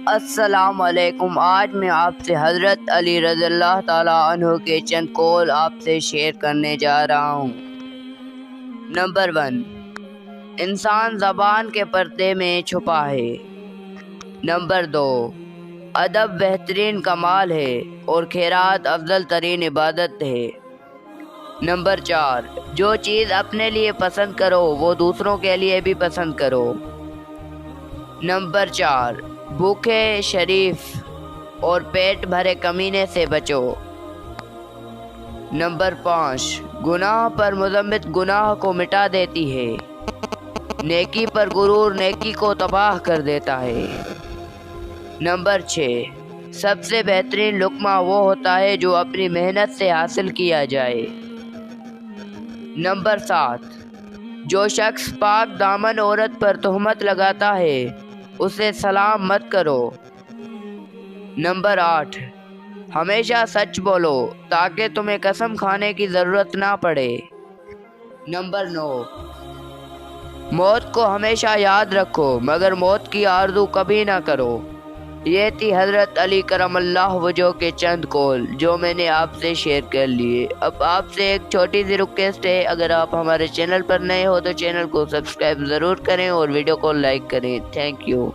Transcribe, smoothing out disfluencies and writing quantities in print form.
السلام علیکم۔ آج میں آپ سے حضرت علی رضی اللہ تعالیٰ عنہ کے چند قول آپ سے شیئر کرنے جا رہا ہوں۔ نمبر 1، انسان زبان کے پردے میں چھپا ہے۔ نمبر 2، ادب بہترین کمال ہے اور خیرات افضل ترین عبادت ہے۔ نمبر 4، جو چیز اپنے لیے پسند کرو وہ دوسروں کے لیے بھی پسند کرو۔ نمبر 4، بھوکے شریف اور پیٹ بھرے کمینے سے بچو۔ نمبر 5، گناہ پر مذمت گناہ کو مٹا دیتی ہے، نیکی پر غرور نیکی کو تباہ کر دیتا ہے۔ نمبر 6، سب سے بہترین لقمہ وہ ہوتا ہے جو اپنی محنت سے حاصل کیا جائے۔ نمبر 7، جو شخص پاک دامن عورت پر تہمت لگاتا ہے اسے سلام مت کرو۔ نمبر 8، ہمیشہ سچ بولو تاکہ تمہیں قسم کھانے کی ضرورت نہ پڑے۔ نمبر 9، موت کو ہمیشہ یاد رکھو مگر موت کی آرزو کبھی نہ کرو۔ یہ تھی حضرت علی کرم اللہ وجہ کے چند قول جو میں نے آپ سے شیئر کر لیے۔ اب آپ سے ایک چھوٹی سی ریکویسٹ ہے، اگر آپ ہمارے چینل پر نئے ہو تو چینل کو سبسکرائب ضرور کریں اور ویڈیو کو لائک کریں۔ Thank you.